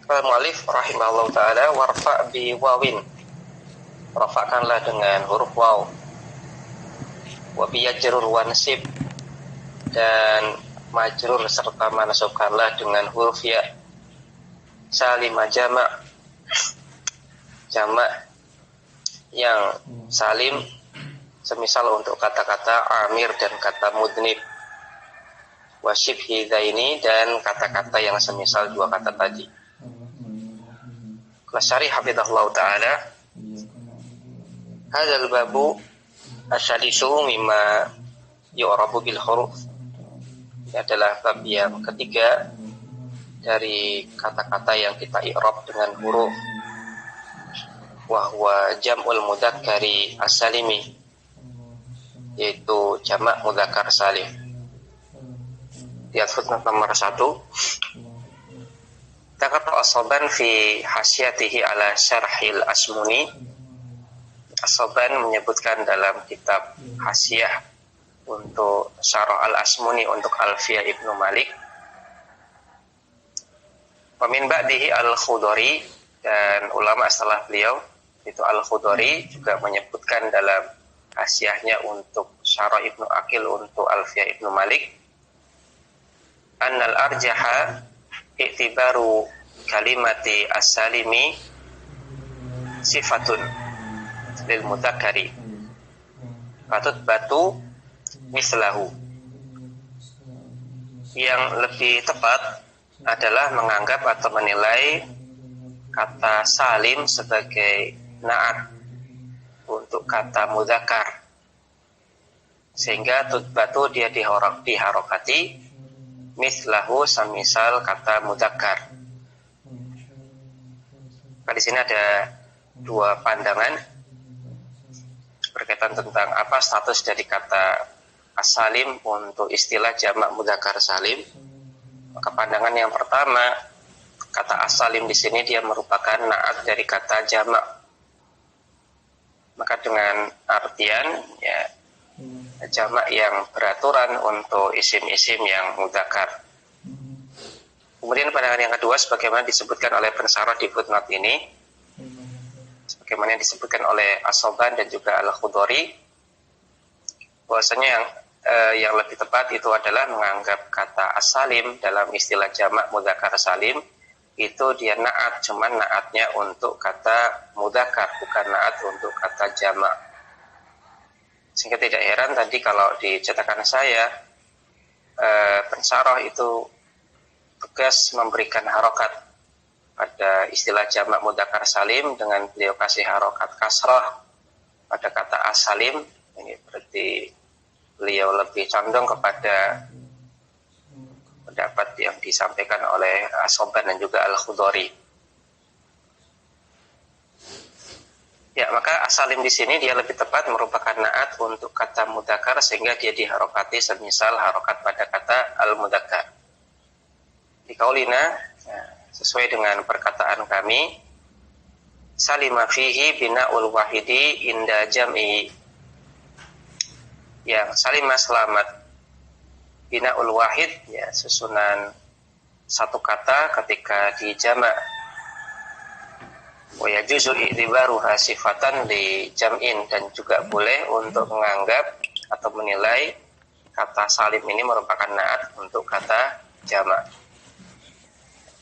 Al-Mu'allif rahimahullah ta'ala warfa' bi wawin, rafa'kanlah dengan huruf waw, wa bi yajrur wansib, dan majrur serta manasubkanlah dengan huruf ya. Salimah jamak yang salim, semisal untuk kata-kata amir dan kata mudnib, wa syibhi dhaini, dan kata-kata yang semisal dua kata tadi. Syarih hafizahullah ta'ala, hadzal babu asyadisu mimma yu'rabu bil huruf. Ini adalah bab yang ketiga dari kata-kata yang kita i'rab dengan huruf. Wa huwa jam'ul mudzakkari as-salimi, yaitu jamak mudzakkar salim. Lihat footnote nomor 1. Takata As-Saban fi hasyatihi ala syarhil Asmuni. As-Saban menyebutkan dalam kitab Hasyah untuk Syarah al-Asmuni untuk Alfiyah Ibnu Malik. Wa min ba'dihi al-Khudari, dan ulama setelah beliau itu al-Khudari juga menyebutkan dalam hasyahnya untuk Syarah Ibnu Aqil untuk Alfiyah Ibnu Malik, annal arjaha i'tibaru kalimati as-salimi sifatun lil mudzakkari patut batu mislahu. Yang lebih tepat adalah menganggap atau menilai kata salim sebagai na'at untuk kata mudzakkar, sehingga tutbatu dia diharokati mislahu semisal kata mudzakkar. Di sini ada dua pandangan berkaitan tentang apa status dari kata as-salim untuk istilah jamak mudzakkar salim. Maka pandangan yang pertama, kata as-salim di sini dia merupakan na'at dari kata jamak. Maka dengan artian ya jamak yang beraturan untuk isim-isim yang mudzakkar. Kemudian pandangan yang kedua, sebagaimana disebutkan oleh pensyarah di footnote ini, sebagaimana yang disebutkan oleh As-Saban dan juga Al-Khudari, bahwasanya yang lebih tepat itu adalah menganggap kata as-salim dalam istilah jamak mudzakkar salim itu dia na'at, cuman na'atnya untuk kata mudzakkar, bukan na'at untuk kata jamak. Sehingga tidak heran tadi kalau di cetakan saya pensyarah itu tugas memberikan harokat pada istilah jamak mudzakkar salim dengan beliau kasih harokat kasrah pada kata as-salim. Ini berarti beliau lebih condong kepada pendapat yang disampaikan oleh As-Saban dan juga Al-Khudari. Ya, maka as-salim di sini dia lebih tepat merupakan na'at untuk kata mudzakkar, sehingga dia diharokati semisal harokat pada kata al-mudzakkar. Di kaulina, sesuai dengan perkataan kami, salima fihi bina'ul wahidi inda jam'i. Yang salima selamat bina'ul wahid, ya susunan satu kata ketika di jamak. Wa yajuzu i'tibaruha sifatan li jam'in, dan juga boleh untuk menganggap atau menilai kata salim ini merupakan na'at untuk kata jamak.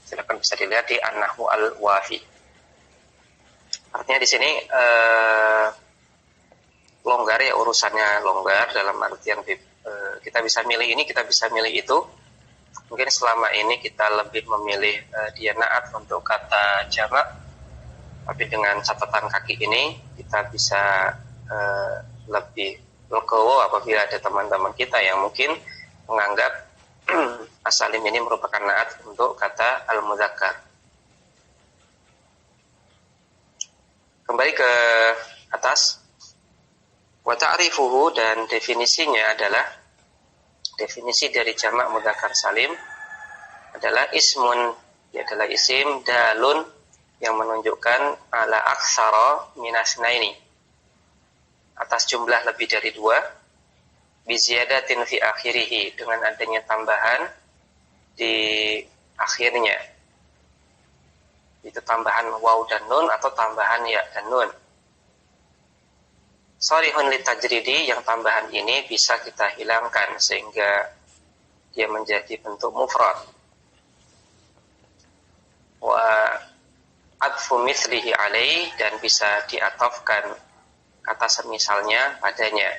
Silakan bisa dilihat di An-Nahwu Al-Wafi. Artinya di sini longgar ya, urusannya longgar dalam artian kita bisa milih ini, kita bisa milih itu. Mungkin selama ini kita lebih memilih dia na'at untuk kata jamak, tapi dengan catatan kaki ini kita bisa lebih legowo apabila ada teman-teman kita yang mungkin menganggap as-salim ini merupakan na'at untuk kata al-mudzakkar. Kembali ke atas. Wa ta'rifuhu, dan definisinya adalah, definisi dari jamak mudzakkar salim adalah ismun, dia adalah isim dalun yang menunjukkan ala aktsara minasnaini, atas jumlah lebih dari dua, biziyadatin fi akhirih, dengan adanya tambahan di akhirnya. Itu tambahan waw dan nun atau tambahan ya dan nun. Sharihun litajridi, yang tambahan ini bisa kita hilangkan sehingga dia menjadi bentuk mufrad. Wa adfu mithlihi alaih, dan bisa diatofkan kata semisalnya padanya.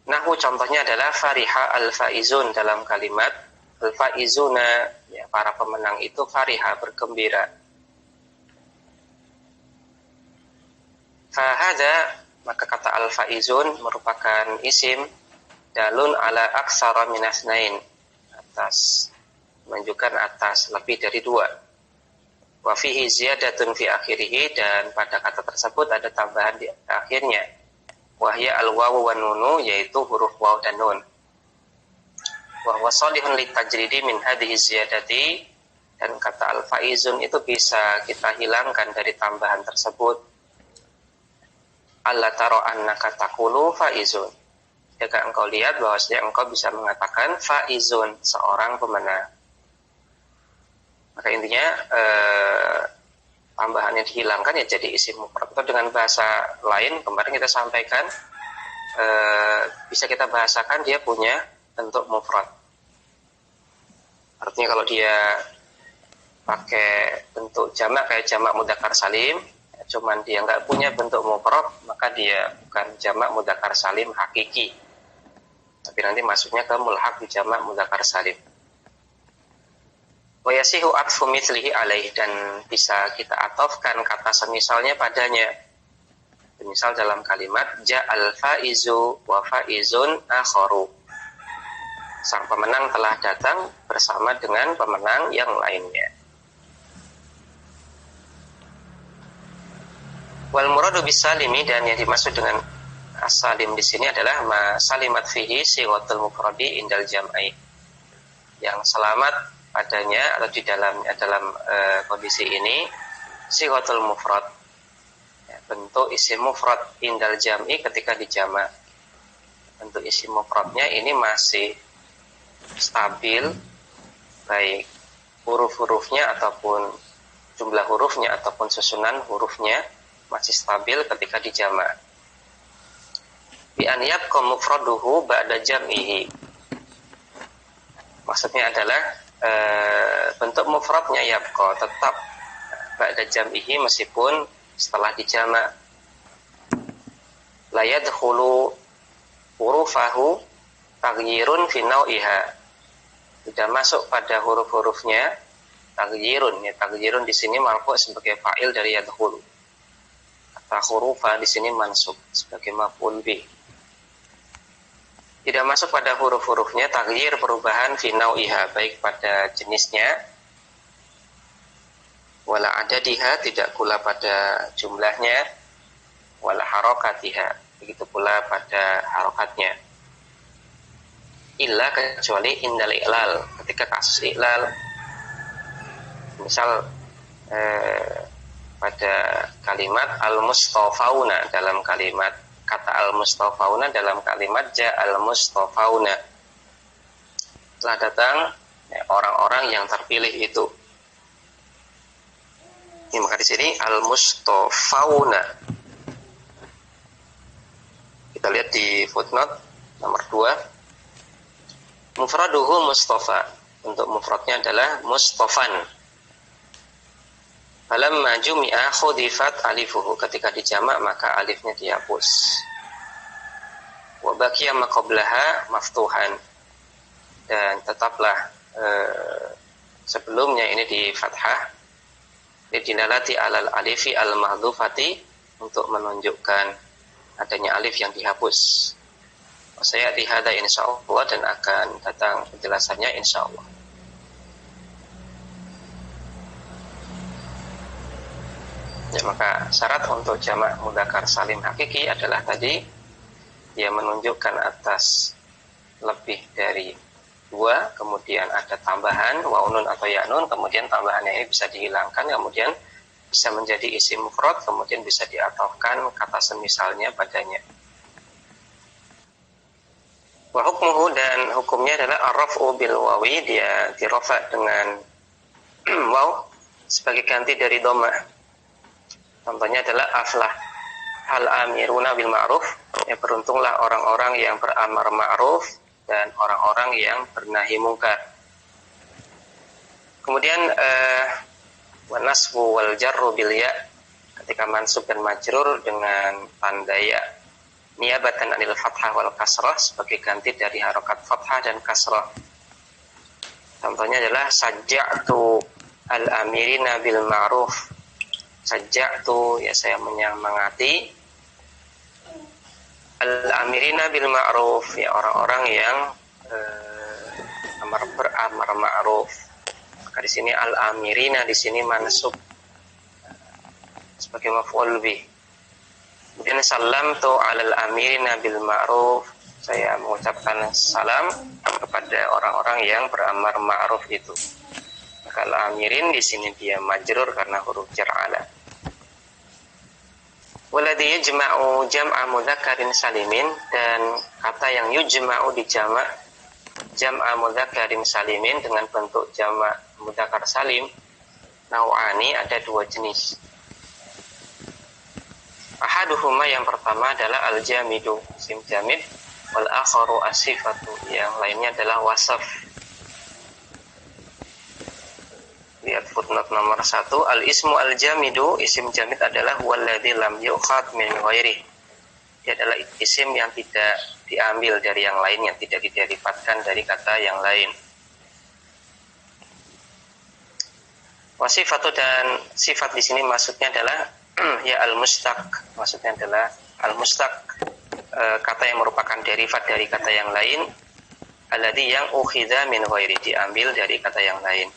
Nahwu contohnya adalah fariha al-faizun dalam kalimat al-faizuna, ya, para pemenang itu fariha, bergembira. Fahada, maka kata al-faizun merupakan isim dalun ala aksara minasnain, atas menunjukkan atas lebih dari dua. Wa fihi ziyadatun fi akhirih, dan pada kata tersebut ada tambahan di akhirnya. Wahya al-wawu wa nunu, yaitu huruf waw dan nun. Wa huwa salihun litajridi min hadhihi ziyadati, dan kata al-faizun itu bisa kita hilangkan dari tambahan tersebut. Alla taro annaka taqulu faizun. Jika engkau lihat bahwasanya engkau bisa mengatakan faizun, seorang pemenang. Maka intinya tambahan yang dihilangkan ya jadi isim mufrad. Atau dengan bahasa lain kemarin kita sampaikan, bisa kita bahasakan dia punya bentuk mufrad. Artinya kalau dia pakai bentuk jamak kayak jamak mudzakkar salim, cuman dia nggak punya bentuk mufrad, maka dia bukan jamak mudzakkar salim hakiki, tapi nanti masuknya ke mulhaq di jamak mudzakkar salim. Wa yasihu atfu mithlihi alaih, dan bisa kita atofkan kata semisalnya padanya. Misal dalam kalimat ja'al faizu wa faizun akharu, sang pemenang telah datang bersama dengan pemenang yang lainnya. Wal muradu bisalimi, dan yang dimaksud dengan as-salim di sini adalah ma salimat fihi sighatul mufradi indal jam'i, yang selamat padanya atau di dalam kondisi ini sighatul mufrad, ya, bentuk isim mufrad indal jam'i ketika dijamak. Bentuk isim mufradnya ini masih stabil, baik huruf-hurufnya ataupun jumlah hurufnya ataupun susunan hurufnya masih stabil ketika dijamak. Bi an yabqa mufraduhu ba'da jam'ihi, maksudnya adalah bentuk mufradnya yabqa tetap ba'da jam'ihi meskipun setelah dijamak. La yadkhulu hurufahu taghyirun fi naw'iha, tidak masuk pada huruf-hurufnya taghyirun. Ya, taghyirun di sini marfu' sebagai fa'il dari yadkhulu. Kata hurufa di sini mansub sebagai maf'ul bih. Tidak masuk pada huruf-hurufnya taghyir, perubahan fi nau'iha, baik pada jenisnya, wala adadiha, tidak pula pada jumlahnya, wala harokatiha, begitu pula pada harokatnya. Illa, kecuali indal i'lal, ketika kasus i'lal, misal pada kalimat al-mustafauna, dalam kalimat kata al-mustafauna dalam kalimat al-mustafauna, telah datang ya, orang-orang yang terpilih itu. Ini maka di sini al-mustafauna. Kita lihat di footnote nomor 2. Mufraduhu mustafa. Untuk mufradnya adalah mustafan. Falamma jumi'a khudifat alifuhu, ketika dijamak maka alifnya dihapus. Wa baqiya ma qablaha maftuhan, dan tetaplah sebelumnya ini di fathah lidinalati alal alifi al mahdhufati, untuk menunjukkan adanya alif yang dihapus. Saya dihada insyaallah, dan akan datang penjelasannya insyaallah. Ya, maka syarat untuk jamak mudzakkar salim hakiki adalah tadi dia menunjukkan atas lebih dari dua, kemudian ada tambahan waunun atau yanun, kemudian tambahannya ini bisa dihilangkan, kemudian bisa menjadi isim mufrad, kemudian bisa diatofkan kata semisalnya padanya. Wa hukmuhu, dan hukumnya adalah ar-raf'u bil wawi, dia dirafa dengan waw sebagai ganti dari dhammah. Contohnya adalah aflah hal amiruna bil ma'ruf, ya beruntunglah orang-orang yang beramar ma'ruf dan orang-orang yang bernahi mungkar. Kemudian wa nasbu wal jarru bil ya, ketika mansub dan majrur dengan tanda ya, niyabatan anil fathah wal kasrah, sebagai ganti dari harokat fathah dan kasrah. Contohnya adalah sajja'tu al-amirina bil ma'ruf. Sajja'tu, ya saya menyemangati, al-amirina bil ma'ruf, ya orang-orang yang beramar ma'ruf. Maka di sini al-amirina di sini mansub sebagai maf'ul bih. Kemudian salam tu alal amirina bil ma'ruf, saya mengucapkan salam kepada orang-orang yang beramar ma'ruf itu. Maka al-amirin di sini dia majrur karena huruf jar ala. Waladhi yajma'u jam'a mudzakkarin salimin, dan kata yang yujma'u dijamak jam'a mudzakkarin salimin dengan bentuk jamak mudzakkar salim, nau'ani, ada dua jenis. Ahaduhuma, yang pertama adalah al-jamidu, isim jamid, wal akharu as-sifatu, yang lainnya adalah wasaf. Lihat footnote nomor 1, al-ismu al-jamidu, isim jamid adalah walladzi lam yukhad min ghairi. Dia adalah isim yang tidak diambil dari yang lain, yang tidak diderivatkan dari kata yang lain. Wasifatu, dan sifat di sini maksudnya adalah ya al-mustaq, maksudnya adalah al-mustaq, kata yang merupakan derivat dari kata yang lain, alladzi yang ukhidha min ghairi, diambil dari kata yang lain.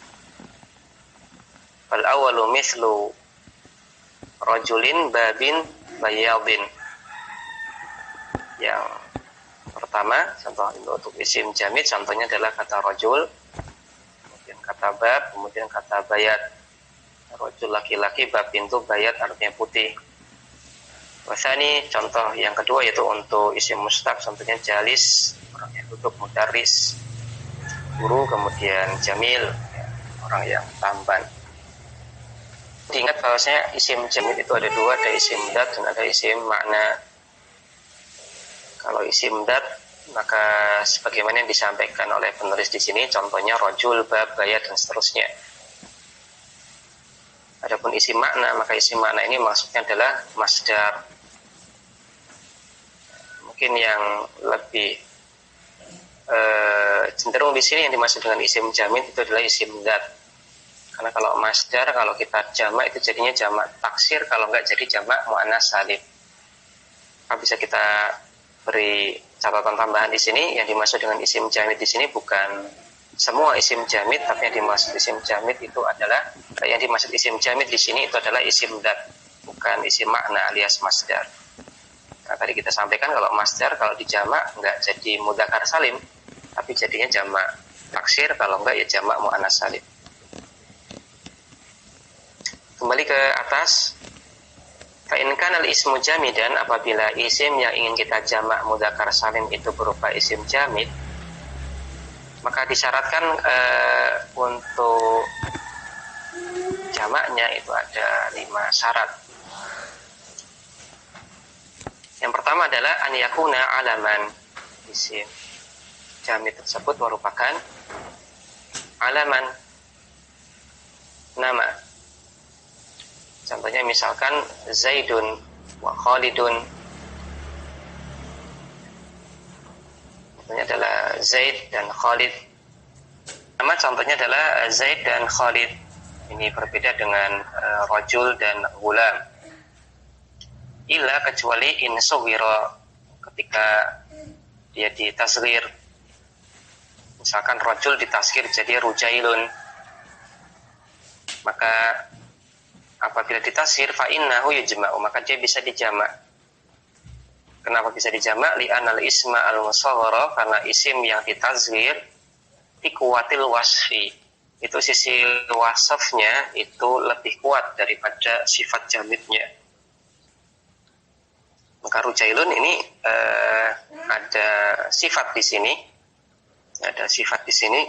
Fal awwalu mithlu rajulin babin bayadin. Yang pertama, contoh untuk isim jamid, contohnya adalah kata rajul, kemudian kata bab, kemudian kata bayat. Rajul laki-laki, bab pintu, bayat artinya putih. Wasani, contoh yang kedua yaitu untuk isim mustaq, contohnya jalis, orang yang duduk, mudaris, guru, kemudian jamil, orang yang tampan. Diingat bahwasanya isim jamid itu ada dua, ada isim dat dan ada isim makna. Kalau isim dat, maka sebagaimana yang disampaikan oleh penulis di sini, contohnya rajul, bab, bayat, dan seterusnya. Adapun isim makna, maka isim makna ini maksudnya adalah masdar. Mungkin yang lebih cenderung di sini yang dimaksud dengan isim jamid itu adalah isim dat. Karena kalau masdar, kalau kita jamak itu jadinya jamak taksir, kalau enggak jadi jamak muannas salim. Maka bisa kita beri catatan tambahan di sini, yang dimaksud dengan isim jamid di sini bukan semua isim jamid, tapi yang dimaksud isim jamid itu adalah, yang dimaksud isim jamid di sini itu adalah isim dat, bukan isim makna alias masdar. Nah, tadi kita sampaikan kalau masdar kalau dijamak enggak jadi mudzakkar salim, tapi jadinya jamak taksir, kalau enggak ya jamak muannas salim. Kembali ke atas. Fa in kana al-ismu jamidan, apabila isim yang ingin kita jamak mudzakkar salim itu berupa isim jamid, maka disyaratkan untuk jamaknya itu ada 5 syarat. Yang pertama adalah an yakuna alaman, isim jamid tersebut merupakan alaman, nama. Contohnya misalkan Zaidun wa Khalidun. Contohnya adalah Zaid dan Khalid. Nama contohnya adalah Zaid dan Khalid. Ini berbeda dengan rajul dan gulam. Illa, kecuali in sughira, ketika dia ditasghir. Misalkan rajul ditasghir jadi rujailun. Maka apabila ditasghir fa innahu yujma'u, maka dia bisa dijamak. Kenapa bisa dijamak? Li'anal isma al-musaghara, karena isim yang ditasghir fi kuwatil wasfi, itu sisi wasafnya itu lebih kuat daripada sifat jamidnya. Maka rujailun ini ada sifat di sini. Ada sifat di sini.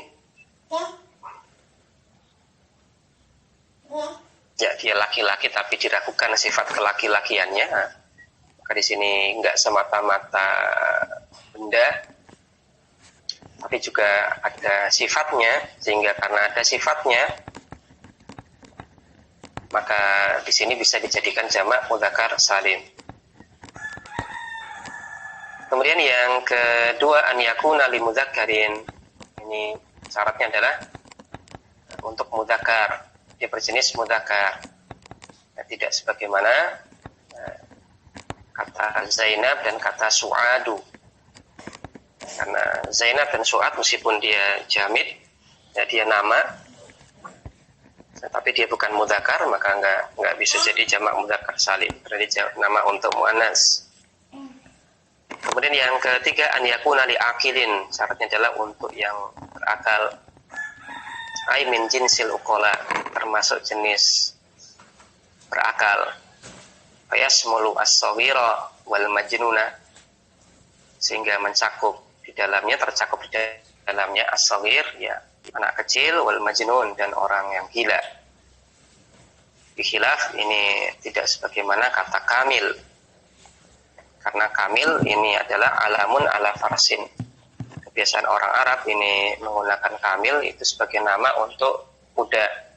Ya, dia laki-laki tapi diragukan sifat kelaki-lakiannya. Maka di sini enggak semata-mata benda, tapi juga ada sifatnya, sehingga karena ada sifatnya, maka di sini bisa dijadikan jamak mudzakkar salim. Kemudian yang kedua, an yakuna li mudzakkarin. Ini syaratnya adalah untuk mudzakkar, dia berjenis mudzakkar. Nah, tidak sebagaimana kata Zainab dan kata Su'adu. Karena Zainab dan Su'ad meskipun dia jamid, ya dia nama, tapi dia bukan mudzakkar, maka enggak bisa jadi jamak mudzakkar salim. Berarti nama untuk muannas. Kemudian yang ketiga, an yakuna li akilin. Syaratnya adalah untuk yang berakal. Ai min jinsil uqala, termasuk jenis berakal. Fayasmulu as-saghira wal majnuna, sehingga mencakup di dalamnya, tercakup di dalamnya as-saghir, ya anak kecil, wal majnun, dan orang yang gila. Bikhilaf, ini tidak sebagaimana kata kamil. Karena kamil ini adalah alamun ala farsin. Kebiasaan orang Arab ini menggunakan kamil itu sebagai nama untuk kuda.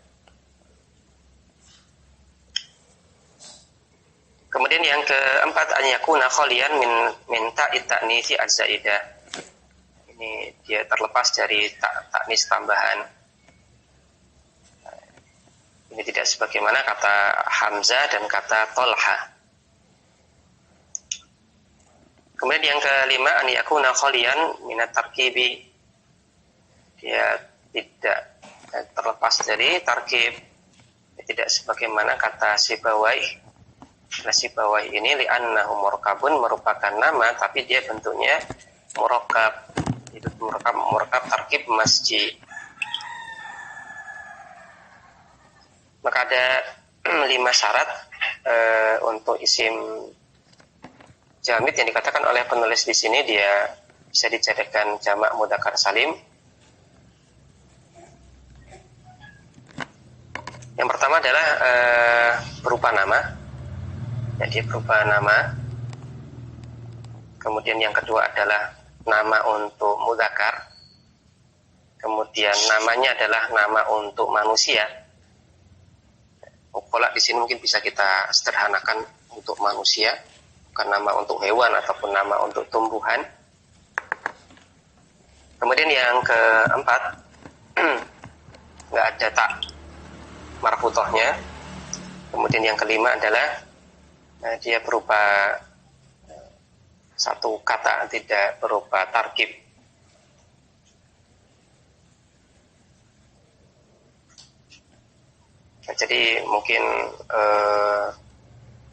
Kemudian yang keempat, an yakuna khaliyan min ta'it ta'nitsi az-zaidah. Ini dia terlepas dari ta'nis tambahan. Ini tidak sebagaimana kata Hamzah dan kata Tolha. Kemudian yang kelima, an yakuna khaliyan minat tarkibi. Dia tidak terlepas dari tarkib. Dia tidak sebagaimana kata Sibawai. Nah, Sibawai ini li'annahu murakkabun, merupakan nama tapi dia bentuknya murakkab. Itu murakkab tarkib masjid. Maka ada 5 syarat untuk isim jamid yang dikatakan oleh penulis di sini dia bisa dijadikan jamak mudzakkar salim. Yang pertama adalah berupa nama. Ya, dia berupa nama. Kemudian yang kedua adalah nama untuk mudzakkar. Kemudian namanya adalah nama untuk manusia. Uqala di sini mungkin bisa kita sederhanakan untuk manusia, bukan nama untuk hewan ataupun nama untuk tumbuhan. Kemudian yang keempat, nggak ada tak marfutohnya. Kemudian yang kelima adalah dia berupa satu kata, tidak berupa tarkib. Nah, jadi mungkin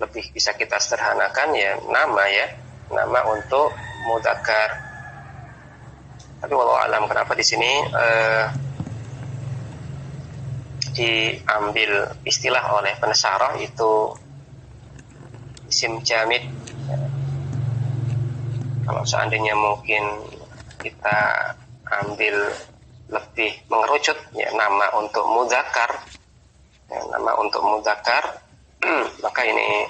lebih bisa kita sederhanakan ya nama untuk mudzakkar. Tapi wallahu alam kenapa di sini diambil istilah oleh penasyarah itu isim jamid. Kalau seandainya mungkin kita ambil lebih mengerucut ya nama untuk mudzakkar, maka ini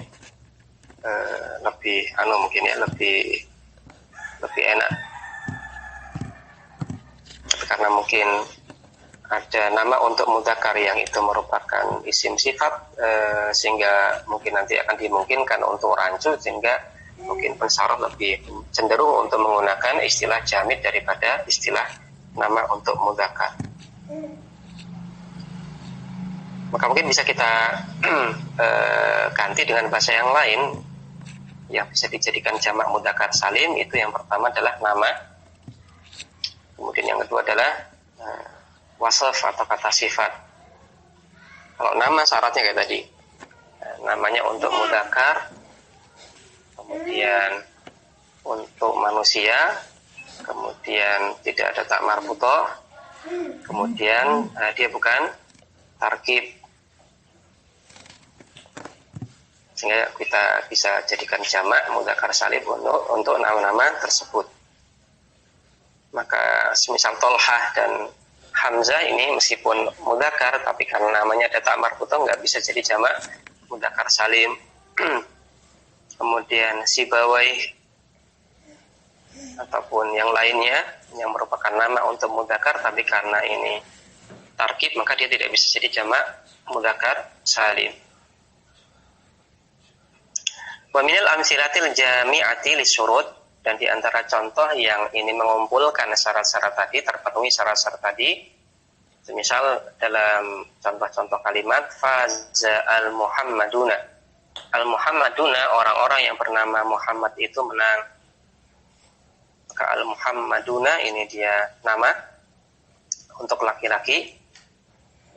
lebih mungkin ya lebih enak. Karena mungkin ada nama untuk mudzakkar yang itu merupakan isim sifat, sehingga mungkin nanti akan dimungkinkan untuk rancu, sehingga mungkin pensyarah lebih cenderung untuk menggunakan istilah jamid daripada istilah nama untuk mudzakkar. Maka mungkin bisa kita ganti dengan bahasa yang lain yang bisa dijadikan jamak mudzakkar salim. Itu yang pertama adalah nama. Kemudian yang kedua adalah wasaf atau kata sifat. Kalau nama syaratnya kayak tadi, namanya untuk mudzakkar, kemudian untuk manusia, kemudian tidak ada tak marfutoh, kemudian dia bukan tarkib, sehingga kita bisa jadikan jamak mudzakkar salim untuk nama-nama tersebut. Maka semisal Tolhah dan Hamzah ini meskipun mudzakkar tapi karena namanya ada tak marbutoh nggak bisa jadi jamak mudzakkar salim. Kemudian Sibawai ataupun yang lainnya yang merupakan nama untuk mudzakkar tapi karena ini tarkib maka dia tidak bisa jadi jamak mudzakkar salim. Wa minal amsilatil jami'ati lisyurut, dan di antara contoh yang ini mengumpulkan syarat-syarat tadi, terpenuhi syarat-syarat tadi, misal dalam contoh-contoh kalimat faza al-muhammaduna. Al-muhammaduna, orang-orang yang bernama Muhammad itu menang. Maka al-muhammaduna ini dia nama untuk laki-laki.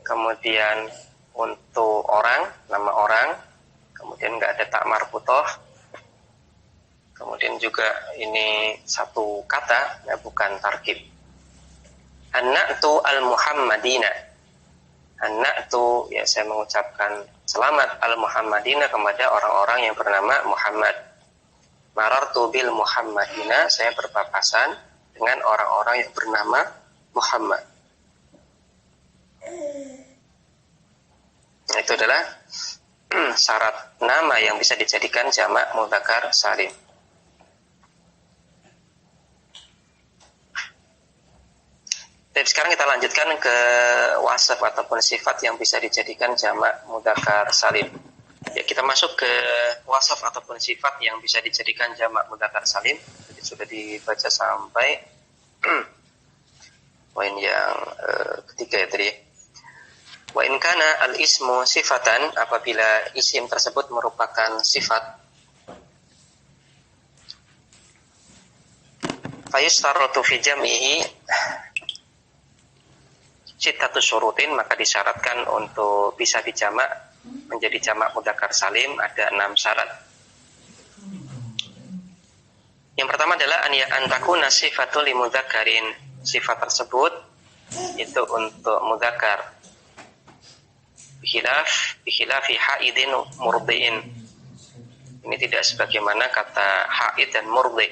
Kemudian untuk orang, nama orang. Kemudian nggak ada tak marbutoh. Kemudian juga ini satu kata, ya, bukan tarkib. An-na'tu al-muhammadina. An-na'tu, ya saya mengucapkan selamat al-muhammadina kepada orang-orang yang bernama Muhammad. Marartu bil muhammadina, saya berpapasan dengan orang-orang yang bernama Muhammad. Itu adalah syarat nama yang bisa dijadikan jamak mudzakkar salim. Tapi sekarang kita lanjutkan ke wasaf ataupun sifat yang bisa dijadikan jamak mudzakkar salim. Ya, kita masuk ke wasaf ataupun sifat yang bisa dijadikan jamak mudzakkar salim. Jadi sudah dibaca sampai poin yang ketiga ya tadi. Wa in kana al-ismu sifatan, apabila isim tersebut merupakan sifat, fayustaratu fi jam'ihi sittatu syurutin, maka disyaratkan untuk bisa dijamak menjadi jamak mudzakkar salim ada 6 syarat. Yang pertama adalah an takuna sifatul li mudzakkarin, sifat tersebut itu untuk mudzakkar. Bikhilafi haidin murdiin. Ini tidak sebagaimana kata haid dan murdi.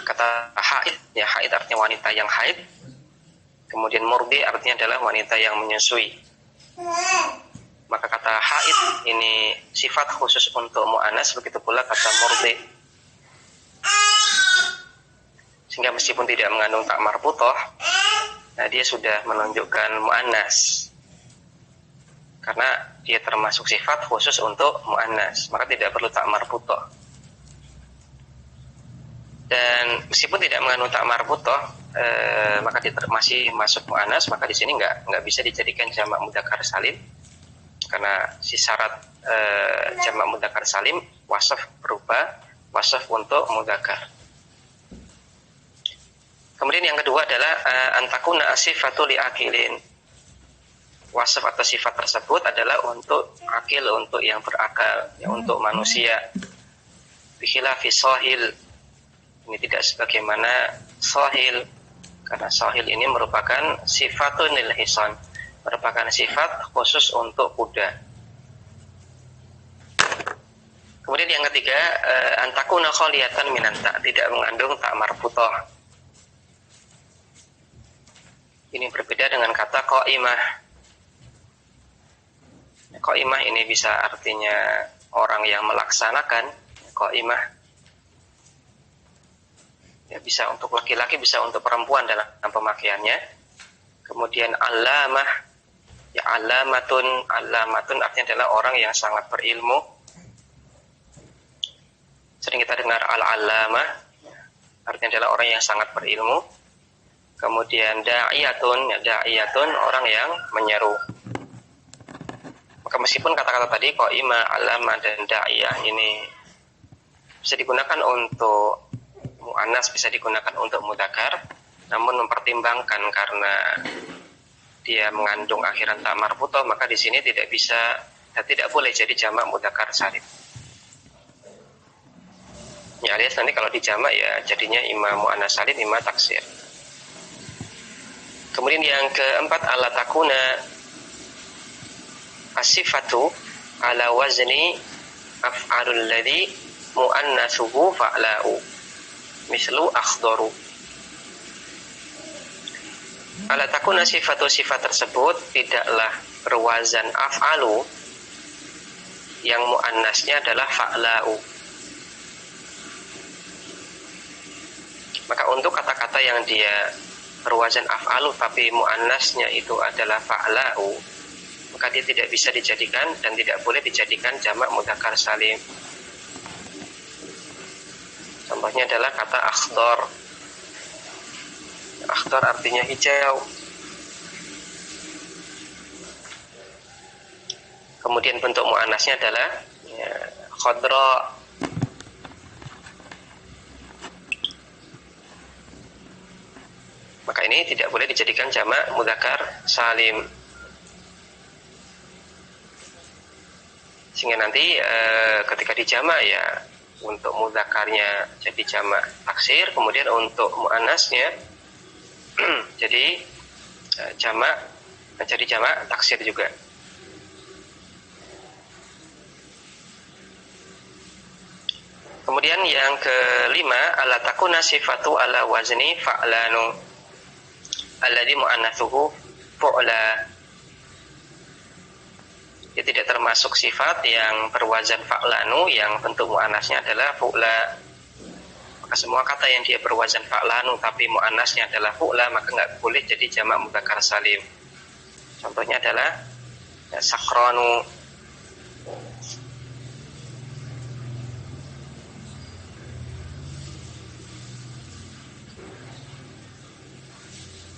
Kata haid, ya haid artinya wanita yang haid. Kemudian murdi artinya adalah wanita yang menyusui. Maka kata haid ini sifat khusus untuk mu'annas, begitu pula kata murdi. Sehingga meskipun tidak mengandung tak marbutoh, nah dia sudah menunjukkan mu'annas. Karena dia termasuk sifat khusus untuk mu'annas, maka tidak perlu tak marbutoh. Dan meskipun tidak mengandung tak marbutoh, maka dia masih masuk mu'annas, maka di sini nggak bisa dijadikan jamak mudzakkar salim. Karena si syarat jamak mudzakkar salim wasaf berupa wasaf untuk mudzakkar. Kemudian yang kedua adalah antakuna sifatu li akilin. Wasaf atau sifat tersebut adalah untuk akil, untuk yang berakal, ya, untuk manusia. Bikhilafi sahil. Ini tidak sebagaimana sahil, karena sahil ini merupakan sifatun lil hisan, merupakan sifat khusus untuk kuda. Kemudian yang ketiga, antakuna khaliyatan minan ta, tidak mengandung tak marbutoh. Ini berbeda dengan kata qaimah. Qaimah ini bisa artinya orang yang melaksanakan. Qaimah ya bisa untuk laki-laki, bisa untuk perempuan dalam pemakaiannya. Kemudian alamah, ya alamatun artinya adalah orang yang sangat berilmu. Sering kita dengar al-alamah, artinya adalah orang yang sangat berilmu. Kemudian da'iyatun orang yang menyeru. Maka meskipun kata-kata tadi qaimah, alamah dan da'iyah ini bisa digunakan untuk mu'annas, bisa digunakan untuk mudzakkar, namun mempertimbangkan karena dia mengandung akhiran tak marbutoh, maka di sini tidak bisa dan tidak boleh jadi jamak mudzakkar salim. Ya alias nanti kalau dijamak ya jadinya imma mu'annas salim, imma taksir. Kemudian yang keempat, ala takuna as-sifatu ala wazni af'alul ladzi mu'annasuhu fa'la'u. mislu akhdaru. Ala takuna sifatu sifat tersebut tidaklah berwazan af'alu yang muannasnya adalah fa'la'u. Maka untuk kata-kata yang dia berwazan af'alu tapi muannasnya itu adalah fa'la'u, maka dia tidak bisa dijadikan dan tidak boleh dijadikan jamak mudzakkar salim. Contohnya adalah kata akhdar. Akhdar artinya hijau. Kemudian bentuk muannasnya adalah khadra. Maka ini tidak boleh dijadikan jamak mudzakkar salim. Sehingga nanti ketika dijamak ya untuk mudzakarnya jadi jamak taksir, kemudian untuk muannasnya jadi jamak menjadi jamak taksir juga. Kemudian yang kelima, ala takuna sifatu ala wazni fa'lanu alladhi muannatsuhu fu'la. Dia tidak termasuk sifat yang berwazan fa'lanu yang bentuk muannasnya adalah fu'la. Maka semua kata yang dia berwazan fa'lanu tapi muannasnya adalah fu'la, maka enggak boleh jadi jamak mudzakkar salim. Contohnya adalah sakranu.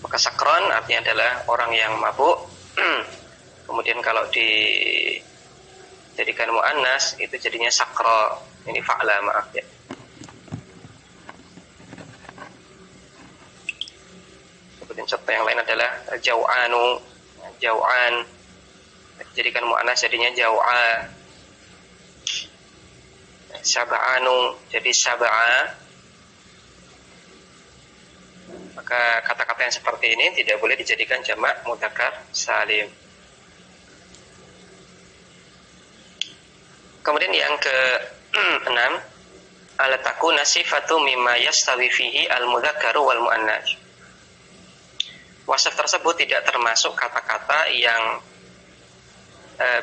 Maka sakron artinya adalah orang yang mabuk. Kemudian kalau dijadikan muannas itu jadinya sakra. Ini fa'la, maaf ya. Kemudian contoh yang lain adalah jau'anu, jau'an. Dijadikan muannas jadinya jau'a. Sab'anu jadi sab'a. Maka kata-kata yang seperti ini tidak boleh dijadikan jamak mudzakkar salim. Kemudian yang ke-6, ala takuna sifatu mimma yastawi fihi al-mudzakkaru wal muannas. Wasaf tersebut tidak termasuk kata-kata yang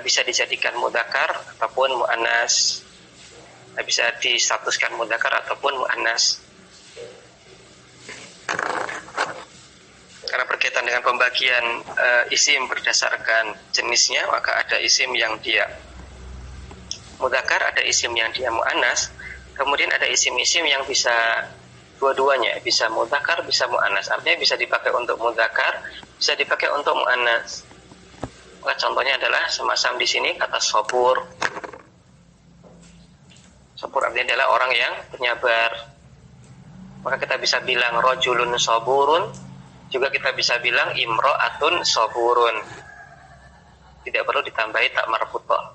bisa dijadikan mudzakkar ataupun muannas. Bisa distatuskan mudzakkar ataupun muannas. Karena berkaitan dengan pembagian isim berdasarkan jenisnya, maka ada isim yang dia mudzakkar, ada isim yang dia muannas, kemudian ada isim-isim yang bisa dua-duanya, bisa mudzakkar, bisa muannas. Artinya bisa dipakai untuk mudzakkar, bisa dipakai untuk muannas. Maka contohnya adalah semacam di sini kata sabur. Sabur artinya adalah orang yang penyabar. Maka kita bisa bilang rajulun saburun, juga kita bisa bilang imra'atun saburun. Tidak perlu ditambahi tak marfuthah.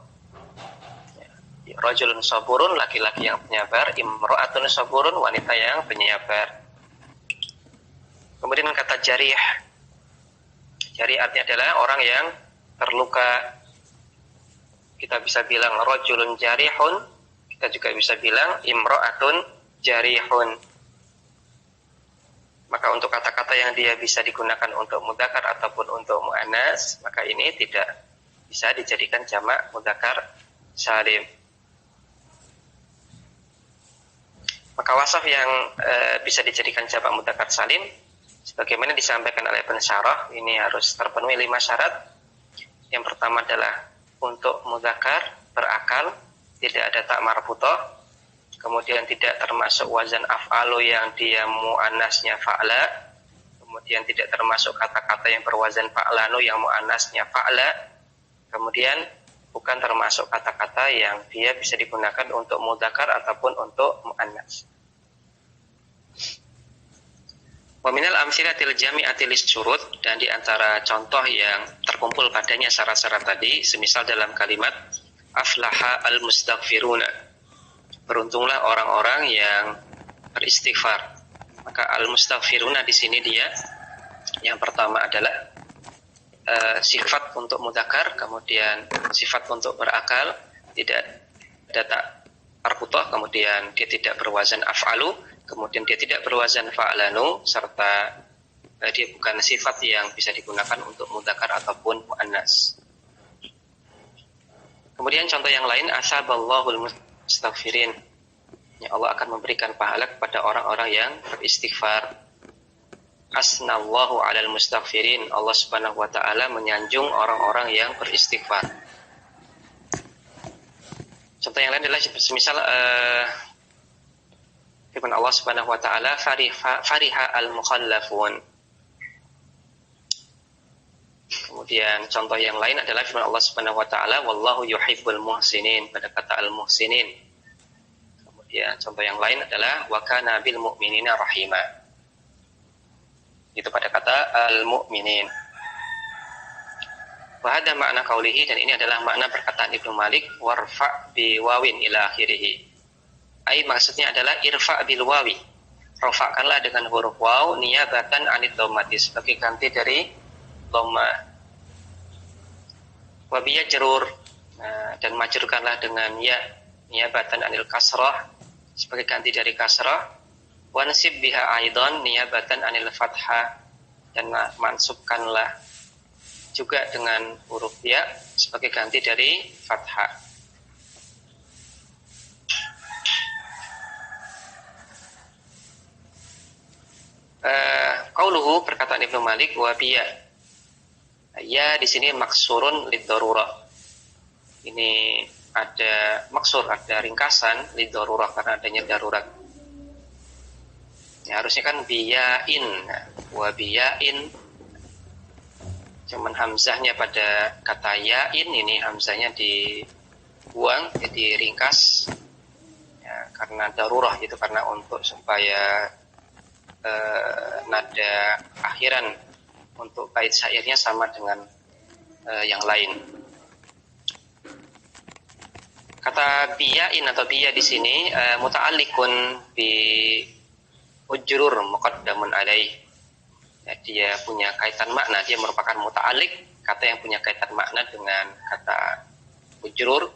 Rajulun saburun, laki-laki yang penyabar, imra'atun saburun, wanita yang penyabar. Kemudian kata jarih. Jarih artinya adalah orang yang terluka. Kita bisa bilang rajulun jarihun, kita juga bisa bilang imra'atun jarihun. Maka untuk kata-kata yang dia bisa digunakan untuk mudzakkar ataupun untuk muannas, maka ini tidak bisa dijadikan jamak mudzakkar salim. Maka wasaf yang bisa dijadikan jamak mudzakkar salim, sebagaimana disampaikan oleh pensyarah, ini harus terpenuhi 5 syarat. Yang pertama adalah untuk mudzakkar berakal, tidak ada tak marfuthah. Kemudian tidak termasuk wazan af'alu yang dia muannasnya fa'la. Kemudian tidak termasuk kata-kata yang berwazan fa'lanu yang muannasnya fa'la. Kemudian bukan termasuk kata-kata yang dia bisa digunakan untuk mudzakkar ataupun untuk muannas. Wa minal amsilatil jami'atil lisyurut, dan di antara contoh yang terkumpul padanya syarat-syarat tadi, semisal dalam kalimat aflaha al-mustaghfiruna. Beruntunglah orang-orang yang beristighfar. Maka al-mustaghfiruna di sini dia yang pertama adalah sifat untuk mudzakkar, kemudian sifat untuk berakal, tidak ada tak marfuthah, kemudian dia tidak berwazan af'alu, kemudian dia tidak berwazan fa'lanu, serta dia bukan sifat yang bisa digunakan untuk mudzakkar ataupun muannas. Kemudian contoh yang lain, asaballahul mustaghfirin. Ya, Allah akan memberikan pahala kepada orang-orang yang beristighfar. Asnallahu 'alal mustaghfirin. Allah Subhanahu wa taala menyanjung orang-orang yang beristighfar. Contoh yang lain adalah semisal firman Allah Subhanahu wa taala, fariha al-mukhallafun. Kemudian contoh yang lain adalah firman Allah Subhanahu wa taala, wallahu yuhibbul muhsinin, pada kata al-muhsinin. Kemudian contoh yang lain adalah wa kana bil mu'minina rahima. Itu pada kata al-mu'minin. Wa hadha makna qaulihi, dan ini adalah makna perkataan Ibnu Malik, warfa bi wawin ila akhirih. Ai maksudnya adalah irfa bil wawi. Rafa'kanlah dengan huruf waw niyabatan anid dhammati, sebagai ganti dari dhammah. Wa biyajrur, dan majrurkanlah dengan ya niyabatan anil kasrah, sebagai ganti dari kasrah. Wa nasib biha aidan niyabatan anil fathah, dan mansubkanlah juga dengan huruf ya sebagai ganti dari fathah. Qauluhu, perkataan Ibnu Malik, wa biya. Ya di sini maksurun lid-darurah. Ini ada maksur, ada ringkasan lid-darurah karena adanya darurat. Ya, harusnya kan biyain, wa biyain. Cuman hamzahnya pada kata yain ini hamzahnya dibuang, jadi ringkas. Ya, karena darurah itu, karena untuk supaya nada akhiran untuk bait syairnya sama dengan yang lain. Kata biyain atau biya di sini muta'alliqun bi ujrur muqaddamun alaih. Ya, dia punya kaitan makna, dia merupakan muta'alliq, kata yang punya kaitan makna dengan kata ujrur,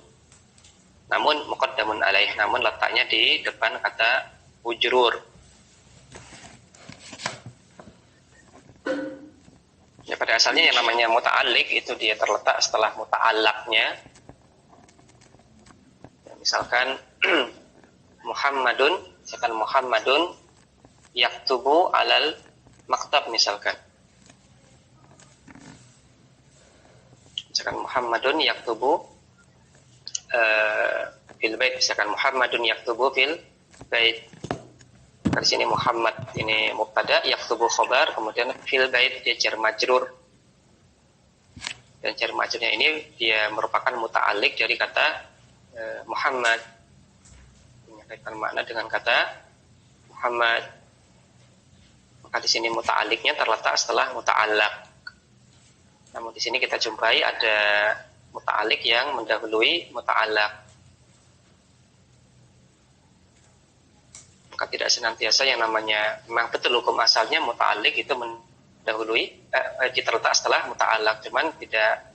namun muqaddamun alaih, namun letaknya di depan kata ujrur. Ya, pada asalnya yang namanya muta'alliq itu dia terletak setelah muta'allaqnya. Ya, misalkan Muhammadun, misalkan Muhammadun yaktubu alal maktab, misalkan Muhammadun yaktubu fil bait, misalkan Muhammadun yaktubu fil bait. Di sini Muhammad ini mubtada, yaktubu khobar, kemudian fil bait dia jar majrur. Dan jar majrurnya ini dia merupakan muta'alliq dari kata Muhammad. Punya kaitan makna dengan kata Muhammad. Maka di sini muta'alliqnya terletak setelah muta'allaq. Namun di sini kita jumpai ada muta'alliq yang mendahului muta'allaq. Maka tidak senantiasa yang namanya, memang betul hukum asalnya muta'alliq itu mendahului, terletak setelah muta'allaq. Cuman tidak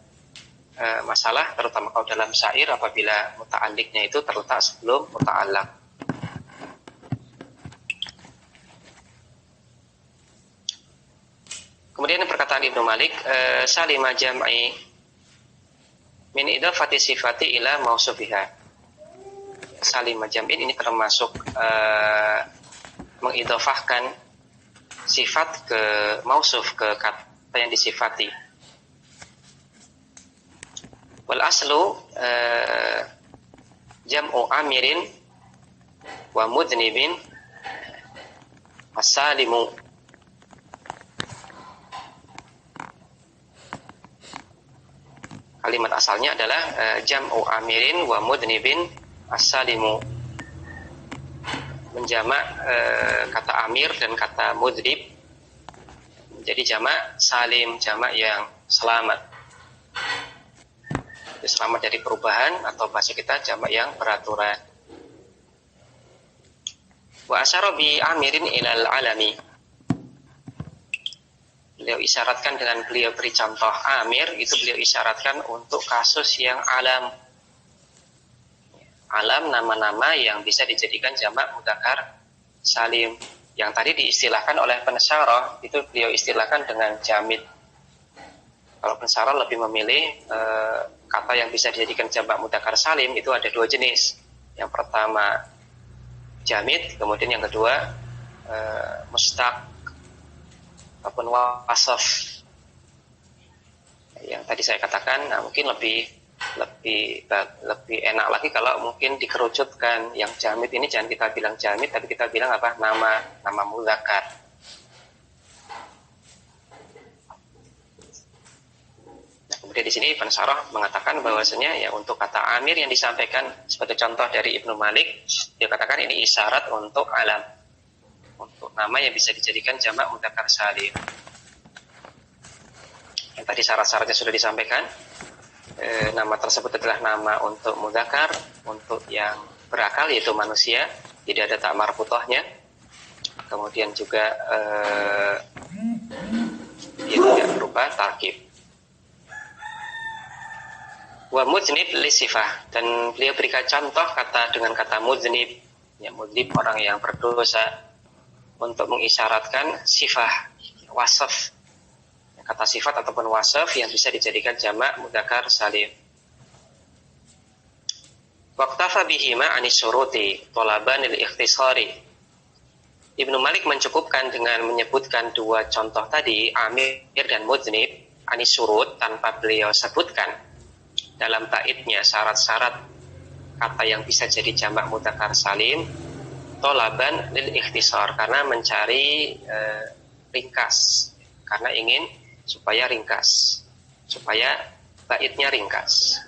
masalah, terutama kalau dalam syair apabila muta'alliqnya itu terletak sebelum muta'allaq. Kemudian perkataan Ibnu Malik, salima jam'i min idafati sifati ila mausufiha. Salimah jam'in ini termasuk mengidhofahkan sifat ke mausuf, ke kata yang disifati. Wal aslu jam'u amirin wa mudnibin as-salimu. Kalimat asalnya adalah jam'u amirin wa mudnibin as-salimu, menjamak kata amir dan kata mudrib menjadi jamak salim, jamak yang selamat. Selamat dari perubahan, atau bahasa kita jamak yang beraturan. Wa asyara bi amirin ilal alami. Beliau isyaratkan dengan beliau beri contoh amir, itu beliau isyaratkan untuk kasus yang alam. Alam nama-nama yang bisa dijadikan jamak mudzakkar salim. Yang tadi diistilahkan oleh pensyarah itu beliau istilahkan dengan jamid. Kalau pensyarah lebih memilih kata yang bisa dijadikan jamak mudzakkar salim itu ada dua jenis. Yang pertama jamid, kemudian yang kedua mustaq ataupun wasaf. Yang tadi saya katakan, mungkin lebih enak lagi kalau mungkin dikerucutkan. Yang jamid ini jangan kita bilang jamid, tapi kita bilang apa? Nama mudzakkar. Nah, kemudian di sini pensyarah mengatakan bahwasanya ya untuk kata amir yang disampaikan sebagai contoh dari Ibnu Malik, dia katakan ini isyarat untuk alam, untuk nama yang bisa dijadikan jamak mudzakkar salim. Yang tadi syarat-syaratnya sudah disampaikan. Nama tersebut adalah nama untuk mudzakkar, untuk yang berakal yaitu manusia, tidak ada tak marfuthahnya. Kemudian juga dia tidak berupa tarkib. Wa mudznib li sifah, dan beliau berikan contoh dengan kata mudznib, ya mudznib orang yang berdosa, untuk mengisyaratkan sifah, wasaf. Kata sifat ataupun wasaf yang bisa dijadikan jamak mudzakkar salim. Waqtafa bihima anis syuruti talaban lil ikhtisari. Ibnu Malik mencukupkan dengan menyebutkan dua contoh tadi, amir dan mudznib, anis syurut, tanpa beliau sebutkan dalam baitnya syarat-syarat kata yang bisa jadi jamak mudzakkar salim, talaban lil ikhtisar, karena mencari ringkas, karena ingin supaya ringkas, supaya baitnya ringkas.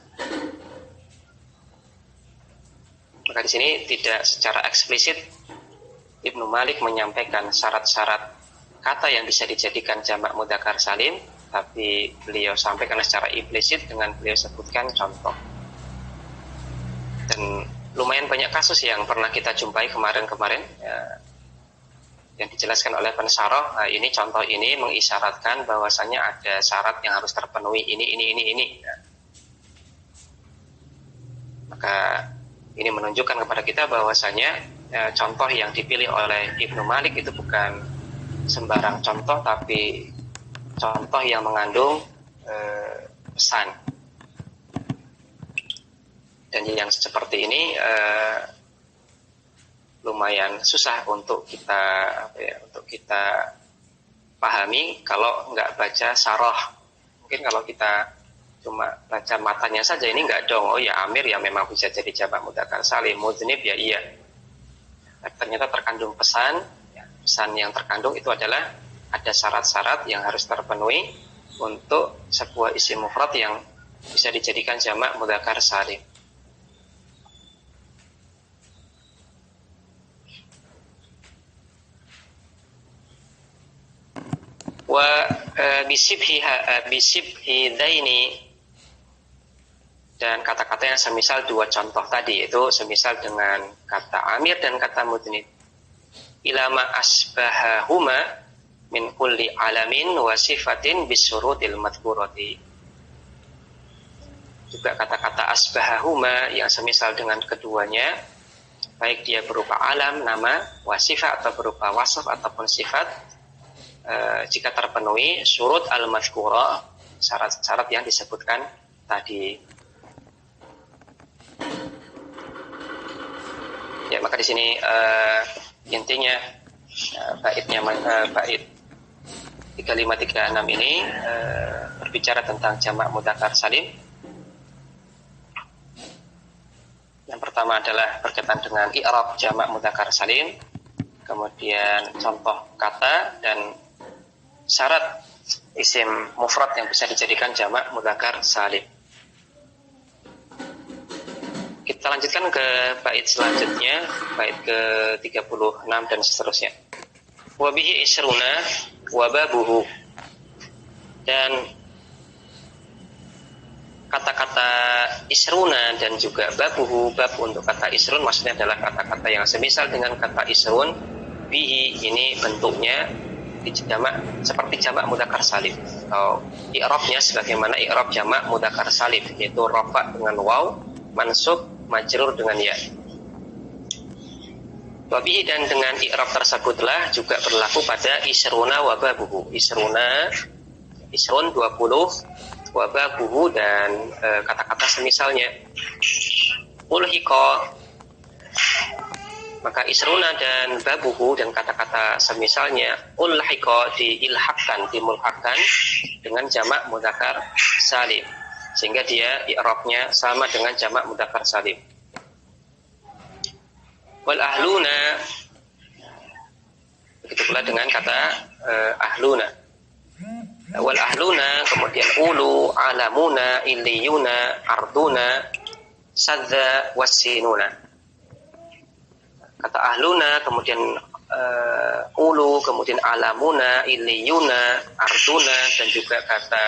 Maka di sini tidak secara eksplisit Ibnu Malik menyampaikan syarat-syarat kata yang bisa dijadikan jamak mudzakkar salim, tapi beliau sampaikan secara implisit dengan beliau sebutkan contoh. Dan lumayan banyak kasus yang pernah kita jumpai kemarin-kemarin, yang dijelaskan oleh pensyarah. Ini contoh ini mengisyaratkan bahwasanya ada syarat yang harus terpenuhi ini. Maka ini menunjukkan kepada kita bahwasanya contoh yang dipilih oleh Ibnu Malik itu bukan sembarang contoh, tapi contoh yang mengandung pesan. Dan yang seperti ini lumayan susah untuk kita pahami kalau nggak baca syarah. Mungkin kalau kita cuma baca matanya saja ini nggak dong. Oh ya, amir ya memang bisa jadi jamak mudzakkar salim, mudznib ya iya. Ternyata terkandung pesan. Pesan yang terkandung itu adalah ada syarat-syarat yang harus terpenuhi untuk sebuah isim mufrad yang bisa dijadikan jamak mudzakkar salim. Wa bisibhi daini, dan kata-kata yang semisal dua contoh tadi, itu semisal dengan kata amir dan kata mudznib. Ilama asbahahuma min kulli alamin wa sifatin bisyurutil madhkurati. Juga kata-kata asbahahuma yang semisal dengan keduanya, baik dia berupa alam, nama, wasifat, atau berupa wasaf ataupun sifat, jika terpenuhi syurut al-madhkurah, syarat-syarat yang disebutkan tadi. Ya, maka di sini intinya baitnya bait 3536 ini berbicara tentang jamak mudzakkar salim. Yang pertama adalah berkaitan dengan i'rab jamak mudzakkar salim, kemudian contoh kata dan syarat isim mufrad yang bisa dijadikan jamak mudzakkar salim. Kita lanjutkan ke bait selanjutnya, bait ke-36 dan seterusnya. Wa bihi isruna wa babuhu, dan kata-kata isruna dan juga babuhu, bab untuk kata isrun maksudnya adalah kata-kata yang semisal dengan kata isrun, bihi ini bentuknya dijamak seperti jamak mudzakkar salim, atau i'rabnya sebagaimana i'rab jamak mudzakkar salim, yaitu rafa dengan waw, mansub, majrur dengan ya. Wabihi, dan dengan i'rab tersebutlah juga berlaku pada isruna wa babuhu. Isrun 20, wa babuhu, dan kata-kata semisalnya. Ulhiqa, maka isruna dan babuhu dan kata-kata semisalnya ulhiqa diilhaqkan, dimulhaqkan dengan jamak mudzakkar salim, sehingga dia i'rabnya sama dengan jamak mudzakkar salim. Wal ahluna, begitu pula dengan kata ahluna. Wal ahluna, kemudian ulu, alamuna, illiyuna, arduna, sadza, wassinuna. Kata ahluna, kemudian ulu, kemudian alamuna, illiyuna, arduna, dan juga kata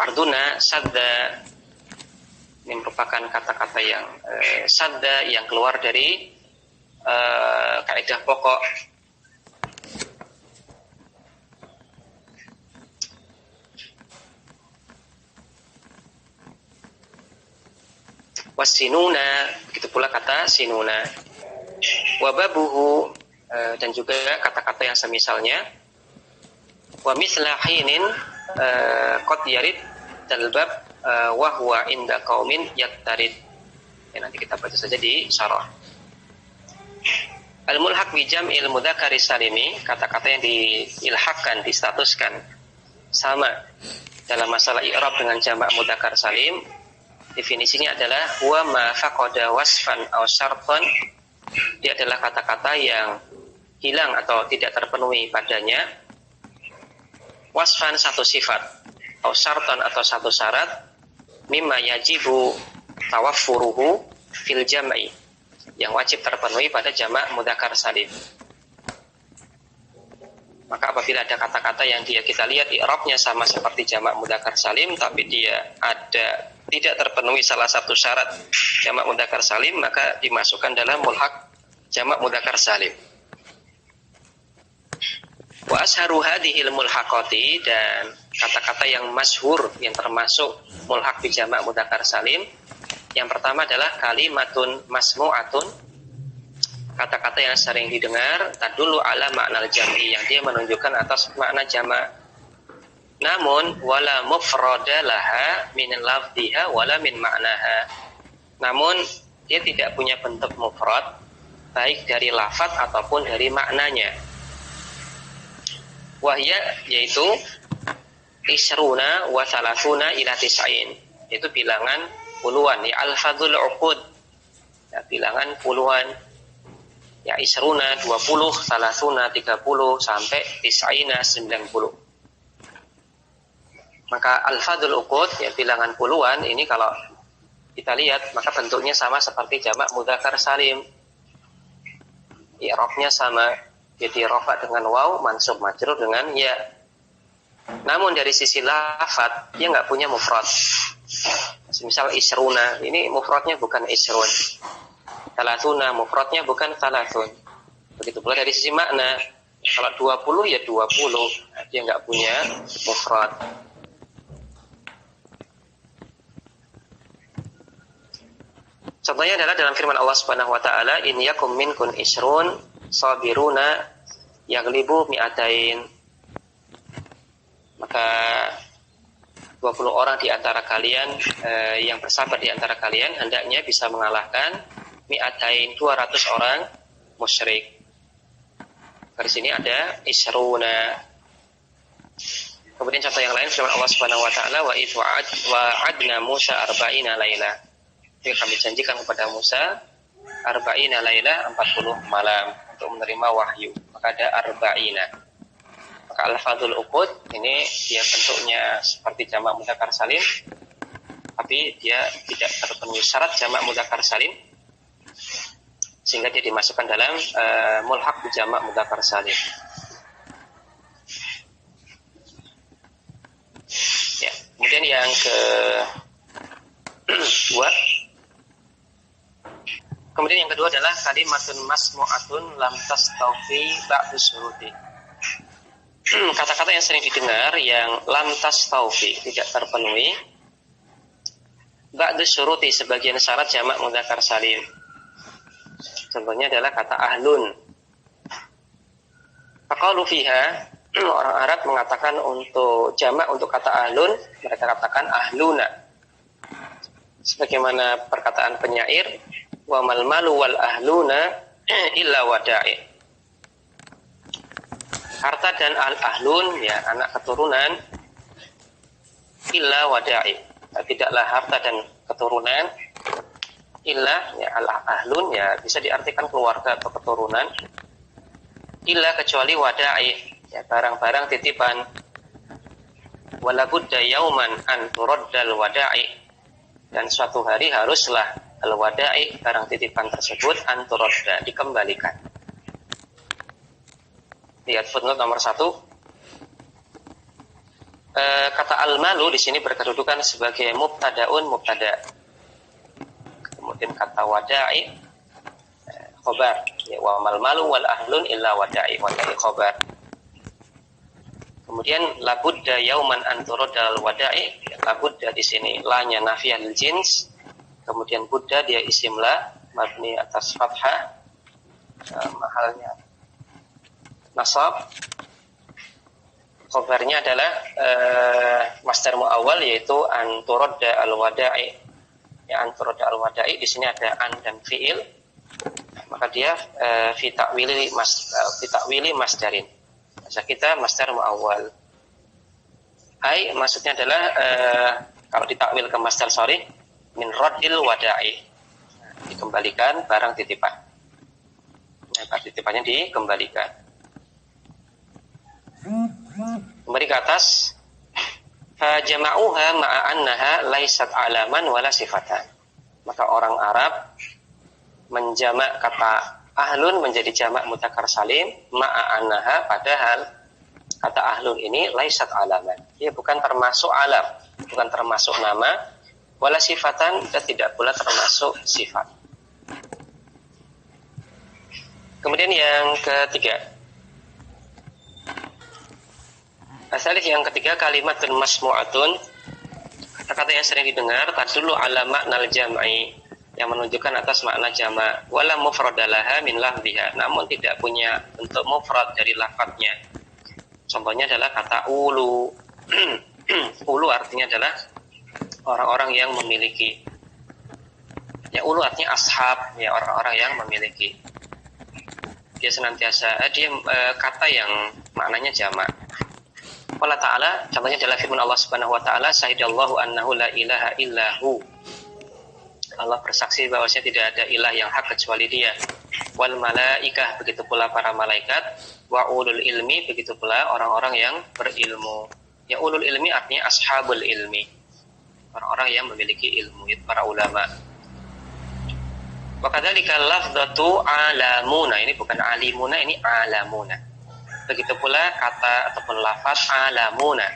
arduna, sadza. Ini merupakan kata-kata yang sadda, yang keluar dari kaidah pokok. Wasinuna, begitu pula kata sinuna. Wababuhu, dan juga kata-kata yang semisalnya. Wa mithla hinin qad yarid dalbab wahwa inda qaumin yattarid. Ya, nanti kita baca saja di syarah. Al-mulhaq bi jam'il mudzakkari salimi, kata-kata yang diilhaqkan, distatuskan sama dalam masalah i'rab dengan jamak mudzakkar salim. Definisinya adalah huwa ma faqada wasfan aw syartan. Dia adalah kata-kata yang hilang atau tidak terpenuhi padanya wasfan, satu sifat, aw syartan, atau satu syarat, mimma yajibu tawaffuruhu fil jam'i, yang wajib terpenuhi pada jamak mudzakkar salim. Maka apabila ada kata-kata yang kita lihat i'rabnya sama seperti jamak mudzakkar salim, tapi dia tidak terpenuhi salah satu syarat jamak mudzakkar salim, maka dimasukkan dalam mulhaq jamak mudzakkar salim. Wa asharu hadhil mulhaqati, dan kata-kata yang masyhur yang termasuk mulhaq bi jamak mudzakkar salim, yang pertama adalah kalimatun masmu'atun, kata-kata yang sering didengar, tadullu ala makna jam'i, yang dia menunjukkan atas makna jamak. Namun wala mufrada laha min lafdhiha wala min ma'naha. Namun dia tidak punya bentuk mufrad, baik dari lafaz ataupun dari maknanya. Wahya, yaitu isruna wa thalathuna ila tis'in, itu bilangan puluhan, ya al-fadhul uqud, ya, bilangan puluhan, ya isruna 20, thalathuna 30, sampai tis'ina 90. Maka al-fadhul uqud, ya bilangan puluhan, ini kalau kita lihat maka bentuknya sama seperti jamak mudzakkar salim, i'rabnya sama, jadi rafa dengan waw, mansub majrur dengan ya. Namun dari sisi lafadz dia nggak punya mufrad. Misal isruna, ini mufradnya bukan isrun. Thalathuna, mufradnya bukan thalathun. Begitu pula dari sisi makna, kalau 20 ya 20, dia nggak punya mufrad. Contohnya adalah dalam firman Allah Subhanahu wa taala, in yakum minkun isrun sabiruna yaglibu mi'atain. Maka 20 orang di antara kalian yang bersabar di antara kalian hendaknya bisa mengalahkan mi'atain, 200 orang musyrik. Di sini ada isruna. Kemudian contoh yang lain firman Allah Subhanahu wa taala, wa idh wa'adna Musa arba'ina laila. Kami janjikan kepada Musa arba'ina laila, 40 malam untuk menerima wahyu. Maka ada arba'ina. Maka al-fadhul uqud ini dia bentuknya seperti jamak mudzakkar salim, tapi dia tidak terpenuhi syarat jamak mudzakkar salim, sehingga dia dimasukkan dalam mulhaq jamak mudzakkar salim. Ya, kemudian yang Kemudian yang kedua adalah kalimatun masmu'atun lam tastawfi ba'du syuruti. Kata-kata yang sering didengar yang lam tastawfi, tidak terpenuhi Ba'du syuruti, sebagian syarat jamak mudzakkar salim. Contohnya adalah kata ahlun. Faqalu fiha, orang Arab mengatakan untuk jamak untuk kata ahlun, mereka katakan ahluna. Sebagaimana perkataan penyair, wa mal malu wal ahluna illa wada'i. Harta dan al-ahlun, ya anak keturunan, illa wada'i. Tidaklah harta dan keturunan, illa ya al-ahlun, ya bisa diartikan keluarga atau keturunan, illa kecuali wada'i, ya barang-barang titipan. Wala budda yauman an turaddal wada'i, dan suatu hari haruslah al-wada'i, barang titipan tersebut, an turadda, dikembalikan. Lihat footnote nomor 1. Kata al-malu di sini berkedudukan sebagai mubtadaun mubtada. Kemudian kata wada'i khobar, ya, wa mal malu wal ahlun illa wada'i, wada'i khobar. Kemudian labudda yauman an turadal wada'i, labudda di sini lanya nafiyah lil jins. Kemudian budda dia isim la mabni atas fathah, mahalnya nasab. Khobarnya adalah masdar muawwal, yaitu an turadda al wada'i. Ya, an turadda al wada'i di sini ada an dan fiil, maka dia fi ta'wili masdarin. Bahasa kita masdar muawwal. Ai maksudnya adalah kalau ditakwil ke masdar sharih, min raddil wada'i, dikembalikan barang titipan. Barang titipannya dikembalikan. Kembali ke atas, fajama'uha ma'a annaha laisat alaman wala sifatan. Maka orang Arab menjamak kata ahlun menjadi jamak mudzakkar salim ma'a annaha, padahal kata ahlun ini laisat alaman, dia bukan termasuk alam, bukan termasuk nama, wala sifatan, dan tidak pula termasuk sifat. Kemudian yang ketiga, yang ketiga, kalimatun masmu'atun, kata-kata yang sering didengar, tadullu ala maknal jam'i, yang menunjukkan atas makna jamak, wala mufradalaha min lafziha, namun tidak punya bentuk mufrad dari lafadznya. Contohnya adalah kata ulu. Ulu artinya adalah orang-orang yang memiliki. Ya, ulu artinya ashab, ya orang-orang yang memiliki. Dia senantiasa kata yang maknanya jamak. Allah Ta'ala, contohnya adalah firman Allah Subhanahu wa Ta'ala, syahidallahu annahu la ilaha illahu. Allah bersaksi bahwasanya tidak ada ilah yang hak kecuali Dia. Wal malaikah, begitu pula para malaikat. Wa ulul ilmi, begitu pula orang-orang yang berilmu. Ya, ulul ilmi artinya ashabul ilmi, orang-orang yang memiliki ilmu, itu para ulama. Wa kadzalika lafdzatu alamuna, ini bukan alimuna, ini alamuna. Begitu pula kata ataupun lafaz alamuna.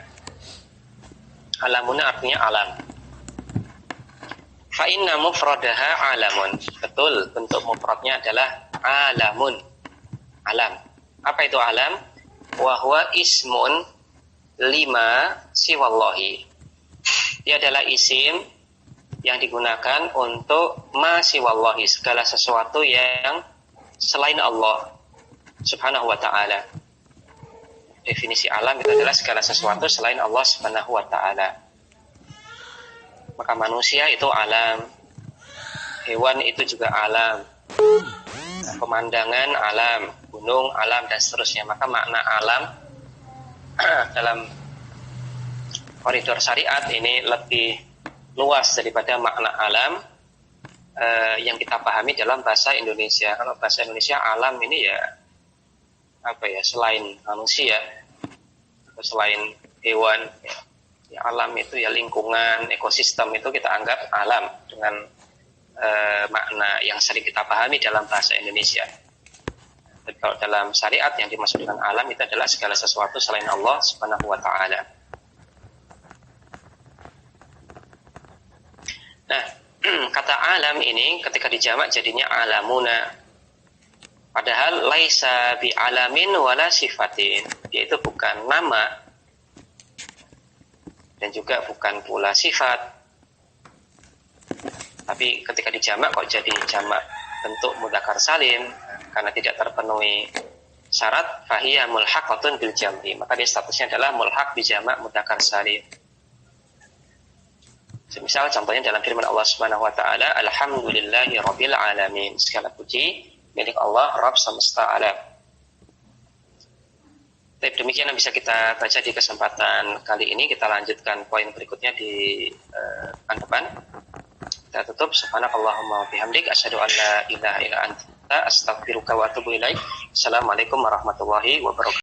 Alamuna artinya alam. Fa inna mufradaha alamun. Betul, bentuk mufradnya adalah alamun. Alam. Apa itu alam? Wa huwa ismun lima siwallahi. Dia adalah isim yang digunakan untuk ma siwallahi, segala sesuatu yang selain Allah Subhanahu wa ta'ala. Definisi alam itu adalah segala sesuatu selain Allah Subhanahu wa ta'ala. Maka manusia itu alam, hewan itu juga alam, pemandangan alam, gunung alam, dan seterusnya. Maka makna alam dalam koridor syariat ini lebih luas daripada makna alam yang kita pahami dalam bahasa Indonesia. Kalau bahasa Indonesia alam ini ya selain manusia atau selain hewan, ya alam itu ya lingkungan, ekosistem itu kita anggap alam dengan makna yang sering kita pahami dalam bahasa Indonesia. Tapi kalau dalam syariat yang dimaksud dengan alam itu adalah segala sesuatu selain Allah Subhanahu wa ta'ala. Nah, kata alam ini ketika dijamak jadinya alamuna. Padahal laisa bi alamin wala sifatin. Dia itu bukan nama dan juga bukan pula sifat. Tapi ketika dijamak kok jadi jamak bentuk mudzakkar salim karena tidak terpenuhi syarat fahiyah mulhaqatun bil jam'i, maka dia statusnya adalah mulhaq bi jamak mudzakkar salim. Semisal contohnya dalam firman Allah Subhanahu wa taala, alhamdulillahi rabbil alamin, segala puji milik Allah Rabb semesta alam. Tapi demikian yang bisa kita baca di kesempatan kali ini. Kita lanjutkan poin berikutnya di pekan depan. Kita tutup. Subhanakallahumma wa bihamdik asyhadu an la ilaha illa anta astaghfiruka wa atubu ilaik. Assalamualaikum warahmatullahi wabarakatuh.